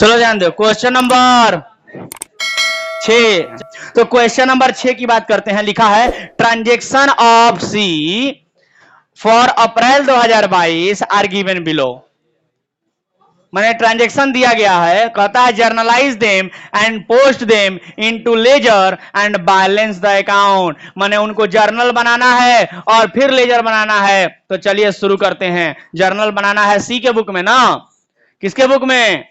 चलो ध्यान दो, क्वेश्चन नंबर 6। तो क्वेश्चन नंबर 6 की बात करते हैं। लिखा है transaction of C for April 2022 are given below. मैंने ट्रांजेक्शन दिया गया है, कहता है journalise them and post them into ledger and balance the account. मैंने उनको जर्नल बनाना है और फिर लेजर बनाना है। तो चलिए शुरू करते हैं। जर्नल बनाना है सी के बुक में ना, किसके बुक में?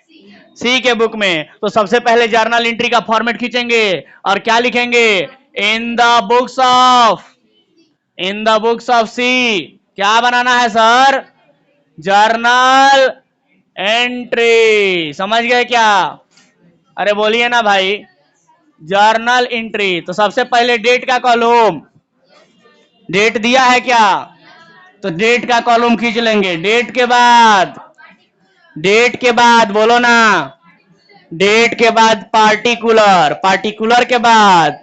सी के बुक में। तो सबसे पहले जर्नल एंट्री का फॉर्मेट खींचेंगे और क्या लिखेंगे? इन द बुक्स ऑफ सी। क्या बनाना है सर? Journal entry. समझ गए क्या? अरे बोलिए ना भाई, जर्नल एंट्री। तो सबसे पहले डेट का कॉलम, डेट दिया है क्या? तो डेट का कॉलम खींच लेंगे। डेट के बाद बोलो ना, डेट के बाद पार्टिकुलर, पार्टिकुलर के बाद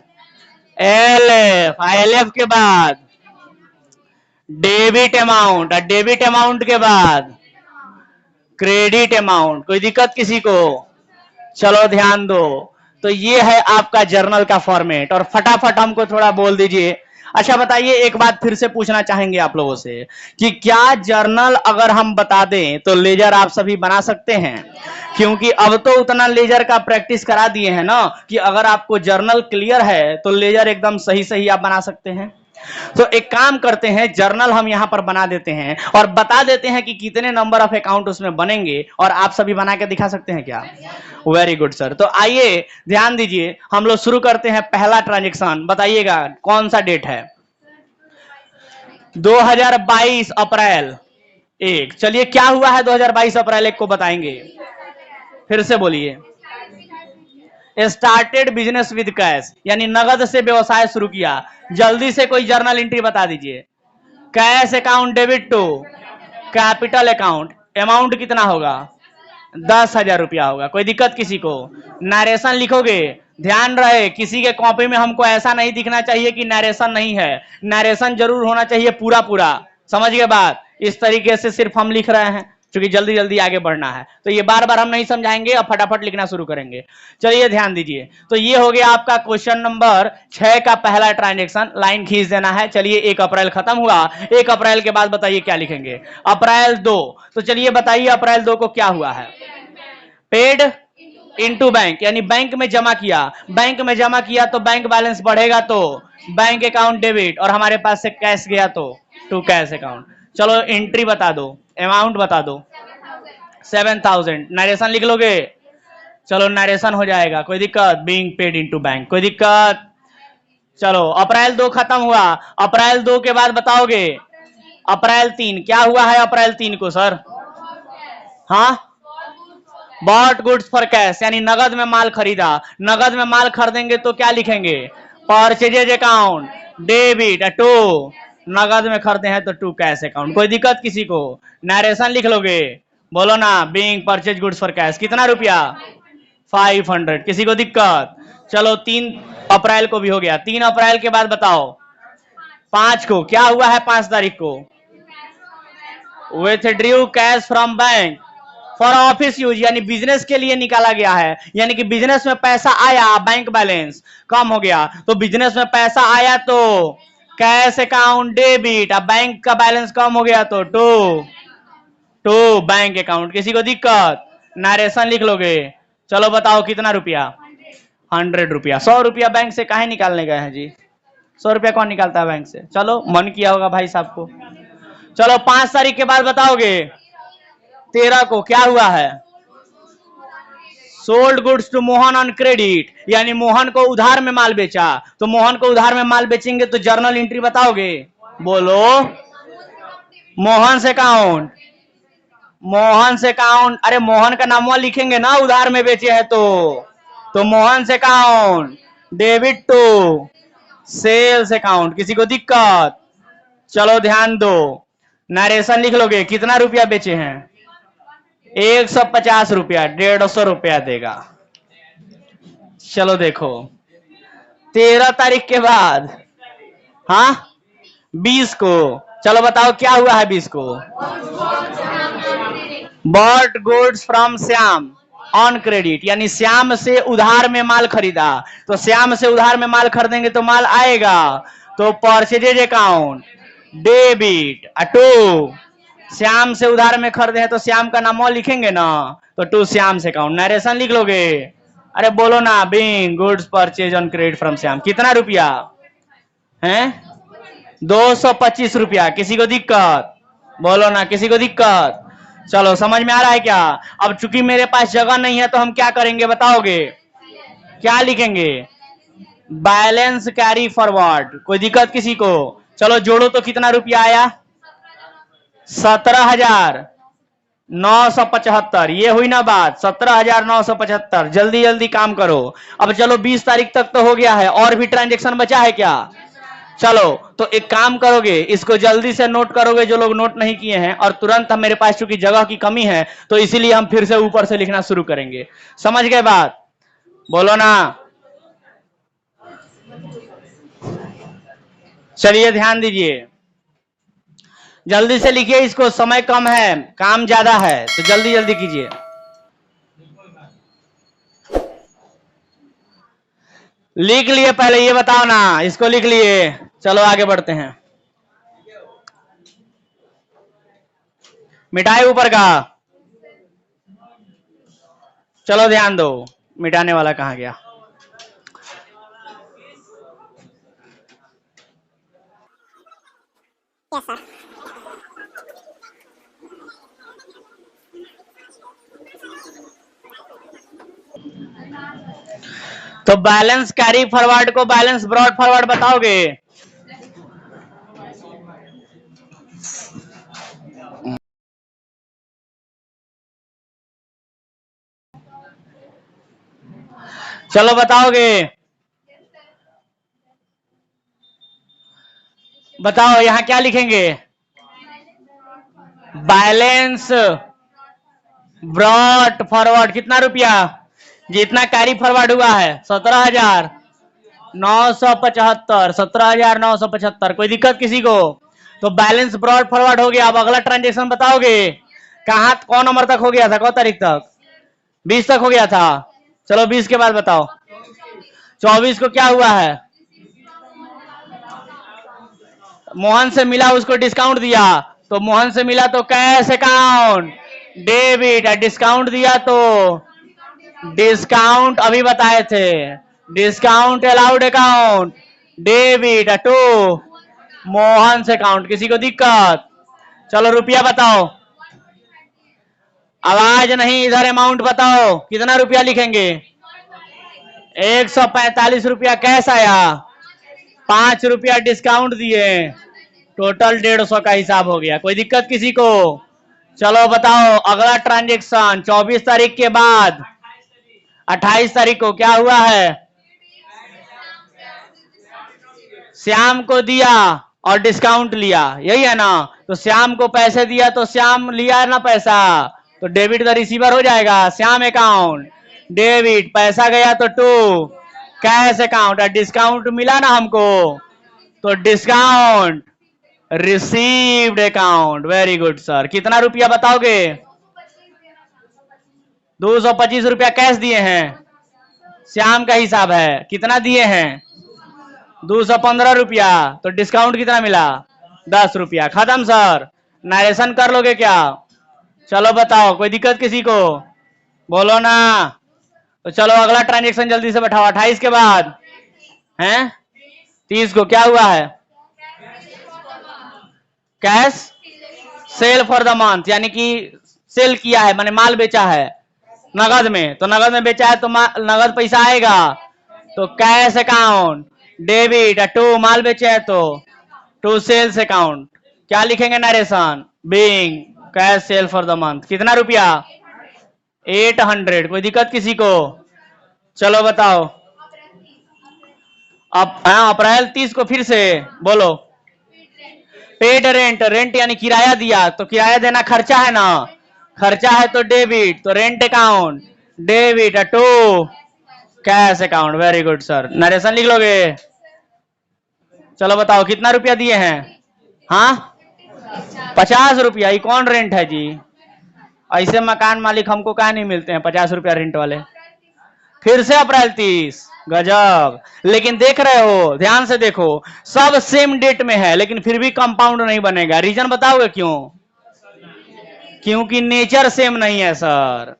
एलएफ के बाद डेबिट अमाउंट, और डेबिट अमाउंट के बाद क्रेडिट अमाउंट। कोई दिक्कत किसी को? चलो ध्यान दो। तो ये है आपका जर्नल का फॉर्मेट। और फटाफट हमको थोड़ा बोल दीजिए। अच्छा बताइए, एक बात फिर से पूछना चाहेंगे आप लोगों से कि क्या जर्नल अगर हम बता दें तो लेजर आप सभी बना सकते हैं? क्योंकि अब तो उतना लेजर का प्रैक्टिस करा दिए हैं ना कि अगर आपको जर्नल क्लियर है तो लेजर एकदम सही सही आप बना सकते हैं। तो एक काम करते हैं, जर्नल हम यहां पर बना देते हैं और बता देते हैं कि कितने नंबर ऑफ अकाउंट उसमें बनेंगे। और आप सभी बना के दिखा सकते हैं क्या? Very good sir. तो आइए ध्यान दीजिए, हम लोग शुरू करते हैं। पहला ट्रांजेक्शन बताइएगा कौन सा डेट है? 2022 अप्रैल 1। चलिए क्या हुआ है 2022 अप्रैल 1 को बताएंगे? फिर से बोलिए। स्टार्टेड बिजनेस विद कैश, यानी नगद से व्यवसाय शुरू किया। जल्दी से कोई जर्नल एंट्री बता दीजिए। Cash account debit to capital account. Amount कितना होगा? 10,000 रुपया होगा। कोई दिक्कत किसी को? नरेशन लिखोगे। ध्यान रहे, किसी के कॉपी में हमको ऐसा नहीं दिखना चाहिए कि नरेशन नहीं है। नरेशन जरूर होना चाहिए पूरा पूरा। समझ गए बात? इस तरीके से सिर्फ हम लिख रहे हैं क्योंकि जल्दी जल्दी आगे बढ़ना है। तो ये बार बार हम नहीं समझाएंगे और फटाफट लिखना शुरू करेंगे। चलिए ध्यान दीजिए। तो ये हो गया आपका क्वेश्चन नंबर 6 का पहला ट्रांजेक्शन। लाइन खींच देना है। चलिए 1 अप्रैल खत्म हुआ। 1 अप्रैल के बाद बताइए क्या लिखेंगे? अप्रैल 2। तो चलिए बताइए अप्रैल 2 को क्या हुआ है? पेड इनटू बैंक, यानी बैंक में जमा किया। बैंक में जमा किया तो बैंक बैलेंस बढ़ेगा तो बैंक अकाउंट डेबिट, और हमारे पास से कैश गया तो टू कैश अकाउंट। चलो एंट्री बता दो, अमाउंट बता दो। 7,000। नरेशन लिख लोगे? चलो नरेशन हो जाएगा, कोई दिक्कत? बीइंग पेड इनटू बैंक, कोई दिक्कत? चलो अप्रैल 2 खत्म हुआ। अप्रैल 2 के बाद बताओगे? अप्रैल 3 क्या हुआ है? अप्रैल 3 को सर? हाँ, बॉट गुड्स फॉर कैश, यानी नगद में माल खरीदा। नगद में माल खरीदेंगे तो क्या लिखेंगे? परचेजेज अकाउंट डेबिट टू, नगद में खरीदे हैं तो टू कैश अकाउंट। कोई दिक्कत किसी को? नरेशन लिख लोगे? बोलो ना, being purchase goods for cash कितना रुपया? 500। किसी को दिक्कत? चलो 3 अप्रैल को भी हो गया। 3 अप्रैल के बाद बताओ 5 को क्या हुआ है? 5 तारीख को withdrew cash from bank for office use, यानी बिजनेस के लिए निकाला गया है। यानी कि बिजनेस में पैसा आया, बैंक बैलेंस कम हो गया। तो बिजनेस में पैसा आया तो कैश अकाउंट डेबिट, अब बैंक का बैलेंस कम हो गया तो टू बैंक अकाउंट। किसी को दिक्कत? नरेशन लिख लोगे? चलो बताओ कितना रुपया? 100 रुपया। 100 रुपया बैंक से काहे निकालने गए हैं जी? 100 रुपया कौन निकालता है बैंक से? चलो मन किया होगा भाई साहब को। चलो 5 तारीख के बाद बताओगे? 13 को क्या हुआ है? Sold goods to Mohan on credit, यानी मोहन को उधार में माल बेचा। तो मोहन को उधार में माल बेचेंगे तो जर्नल एंट्री बताओगे? बोलो। मोहन से अकाउंट, मोहन से अकाउंट। अरे मोहन का नाम लिखेंगे ना, उधार में बेचे है तो मोहन से account debit to sales account. किसी को दिक्कत? चलो ध्यान दो, नरेशन लिख लोगे? कितना रुपया बेचे हैं? 150 रुपया। 150 रुपया देगा। चलो देखो 13 तारीख के बाद, हाँ 20 को। चलो बताओ क्या हुआ है 20 को? Bought goods from Shyam, on credit, यानी श्याम से उधार में माल खरीदा, तो श्याम से उधार में माल खरीदेंगे तो माल आएगा, तो purchases account debit. To Shyam से उधार में खरीदे हैं तो श्याम का नाम लिखेंगे ना, तो टू श्याम से अकाउंट। नरेशन लिख लोगे? अरे बोलो ना, being goods purchase on credit from Shyam. कितना रुपया है? 225 रुपया। किसी को दिक्कत? बोलो ना, किसी को दिक्कत? चलो समझ में आ रहा है क्या? अब चूंकि मेरे पास जगह नहीं है तो हम क्या करेंगे बताओगे? क्या लिखेंगे? Balance carry forward. कोई दिक्कत किसी को? चलो जोड़ो तो कितना रुपया आया? 17,975। ये हुई ना बात, 17,975। जल्दी जल्दी काम करो। अब चलो 20 तारीख तक तो हो गया है, और भी ट्रांजेक्शन बचा है क्या? चलो तो एक काम करोगे, इसको जल्दी से नोट करोगे जो लोग नोट नहीं किए हैं, और तुरंत हम, मेरे पास चूंकि जगह की कमी है तो इसीलिए हम फिर से ऊपर से लिखना शुरू करेंगे। समझ गए बात? बोलो ना। चलिए ध्यान दीजिए, जल्दी से लिखिए इसको, समय कम है, काम ज्यादा है, तो जल्दी जल्दी कीजिए। लिख लिए? पहले ये बताओ ना, इसको लिख लिए? चलो आगे बढ़ते हैं। मिटाए ऊपर का? चलो ध्यान दो, मिटाने वाला कहां गया? Yes, sir. तो बैलेंस कैरी फॉरवर्ड को बैलेंस ब्रॉड फॉरवर्ड बताओगे? चलो बताओगे? बताओ यहां क्या लिखेंगे? Balance brought forward. कितना रुपया? जितना कैरी फॉरवर्ड हुआ है 17,975। 17,975। कोई दिक्कत किसी को? तो बैलेंस ब्रॉड फॉरवर्ड हो गया। अब अगला ट्रांजेक्शन बताओगे? कहां, कौन नंबर तक हो गया था? कौन तारीख तक? 20 तक हो गया था। चलो 20 के बाद बताओ। 24 को क्या हुआ है? मोहन से मिला, उसको डिस्काउंट दिया, तो मोहन से मिला तो कैश अकाउंट डेबिट। डिस्काउंट दिया तो डिस्काउंट अभी बताए थे, discount allowed account debit. To Mohan से अकाउंट। किसी को दिक्कत? चलो रुपया बताओ। आवाज नहीं, इधर अमाउंट बताओ, कितना रुपया लिखेंगे? 145 रुपया कैश आया, 5 रुपया डिस्काउंट दिए, टोटल 150 का हिसाब हो गया। कोई दिक्कत किसी को? चलो बताओ अगला ट्रांजेक्शन 24 तारीख के बाद 28 तारीख को क्या हुआ है? श्याम को दिया और डिस्काउंट लिया, यही है ना? तो श्याम को पैसे दिया तो श्याम लिया ना पैसा, तो डेबिट द रिसीवर हो जाएगा। श्याम अकाउंट डेबिट, पैसा गया तो टू कैश अकाउंट। डिस्काउंट मिला ना हमको, तो discount received account. Very good sir. कितना रुपया बताओगे? 225 रुपया कैश दिए हैं, श्याम का हिसाब है। कितना दिए हैं? 215 रुपया। तो डिस्काउंट कितना मिला? 10 रुपया। खत्म सर। नरेशन कर लोगे क्या? चलो बताओ, कोई दिक्कत किसी को? बोलो ना। तो चलो अगला ट्रांजेक्शन जल्दी से बैठाओ। 28 के बाद हैं 30 को क्या हुआ है? Cash cell for the month, यानी कि सेल किया है, माने माल बेचा है नगद में, तो नगद में बेचा है तो नगद पैसा आएगा, तो कैश अकाउंट डेबिट। टू माल बेचे है तो टू सेल्स अकाउंट। क्या लिखेंगे narration? Being cash cell for the month. कितना रुपया? 800। कोई दिक्कत किसी को? चलो बताओ। अब अप्रैल 30 को फिर से बोलो। पेड रेंट, रेंट यानी किराया दिया, तो किराया देना खर्चा है ना, खर्चा है तो डेबिट, तो rent account debit. To cash account. Very good sir. Narration लिख लोगे? चलो बताओ कितना रुपया दिए हैं? हाँ 50 रुपया। ये कौन रेंट है जी? ऐसे मकान मालिक हमको कहाँ नहीं मिलते हैं 50 रुपया रेंट वाले। फिर से अप्रैल 30, गजब। लेकिन देख रहे हो, ध्यान से देखो, सब सेम डेट में है लेकिन फिर भी कंपाउंड नहीं बनेगा। रीजन बताओगे क्यों? क्योंकि नेचर सेम नहीं है सर।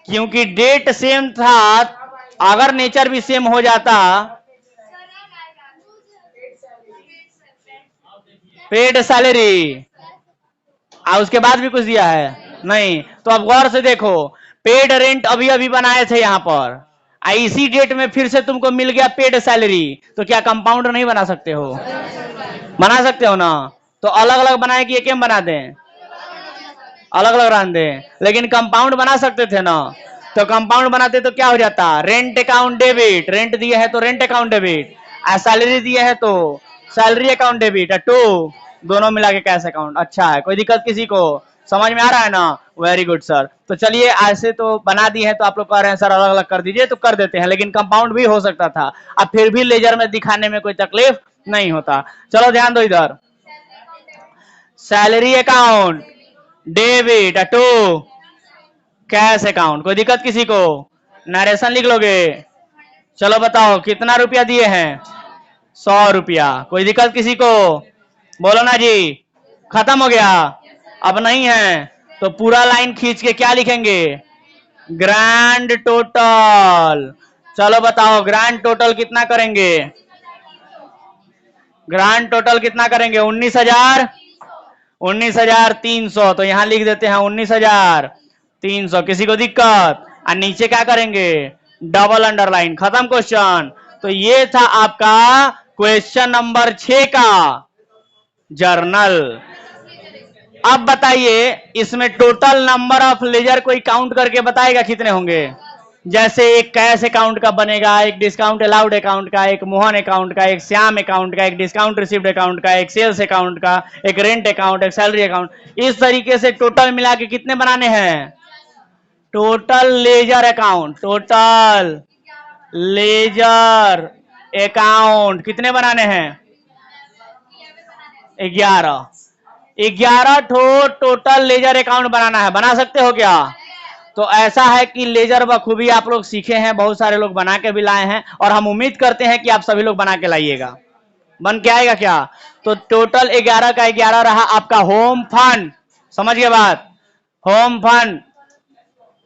क्योंकि डेट सेम था, अगर नेचर भी सेम हो जाता। पेड सैलरी और उसके बाद भी कुछ दिया है नहीं। तो अब गौर से देखो, पेड रेंट अभी अभी बनाए थे यहां पर, इसी डेट में फिर से तुमको मिल गया पेड सैलरी, तो क्या कंपाउंड नहीं बना सकते हो? बना सकते हो ना। तो अलग अलग बनाए कि एक में बना दें? अलग अलग रन दें, लेकिन कंपाउंड बना सकते थे ना। तो कंपाउंड बनाते तो क्या हो जाता? रेंट अकाउंट डेबिट, रेंट दिए है तो रेंट अकाउंट डेबिट, सैलरी दिए है तो सैलरी अकाउंट डेबिट, टू दोनों मिला के कैश अकाउंट। अच्छा है, कोई दिक्कत किसी को? समझ में आ रहा है ना? Very good sir. तो चलिए, ऐसे तो बना दी है, तो आप लोग कह रहे हैं सर अलग अलग कर दीजिए, तो कर देते हैं, लेकिन कंपाउंड भी हो सकता था। अब फिर भी लेजर में दिखाने में कोई तकलीफ नहीं होता। चलो ध्यान दो इधर, salary account debit to cash account. कोई दिक्कत किसी को? नरेशन लिख लोगे? चलो बताओ कितना रुपया दिए हैं? 100 रुपया। कोई दिक्कत किसी को? बोलो ना जी। खत्म हो गया? अब नहीं है तो पूरा लाइन खींच के क्या लिखेंगे? Grand total. चलो बताओ ग्रैंड टोटल कितना करेंगे? ग्रैंड टोटल कितना करेंगे? 19,000, 19,300। तो यहां लिख देते हैं 19,300। किसी को दिक्कत? और नीचे क्या करेंगे? Double underline. खत्म क्वेश्चन। तो ये था आपका क्वेश्चन नंबर 6 का जर्नल। अब बताइए, इसमें टोटल नंबर ऑफ लेजर कोई काउंट करके बताएगा कितने होंगे? जैसे एक कैश अकाउंट का बनेगा, एक डिस्काउंट अलाउड अकाउंट का, एक मोहन अकाउंट का, एक श्याम अकाउंट का, एक डिस्काउंट रिसीव्ड अकाउंट का, एक सेल्स अकाउंट का, एक रेंट अकाउंट, एक सैलरी अकाउंट। इस तरीके से टोटल मिला के कितने बनाने हैं? Total ledger account, total ledger account कितने बनाने हैं? 11। 11 टोटल लेजर अकाउंट बनाना है। बना सकते हो क्या? तो ऐसा है कि लेजर बखूबी आप लोग सीखे हैं, बहुत सारे लोग बना के भी लाए हैं, और हम उम्मीद करते हैं कि आप सभी लोग बना के लाइएगा। बन के आएगा क्या? तो टोटल 11 का 11 रहा आपका होम फंड। समझ गए बात? होम फंड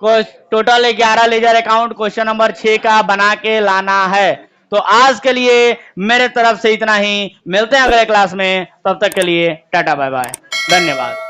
को total 11 ledger account question number 6 का बना के लाना है। तो आज के लिए मेरे तरफ से इतना ही। मिलते हैं अगले क्लास में, तब तक के लिए टाटा बाय बाय, धन्यवाद।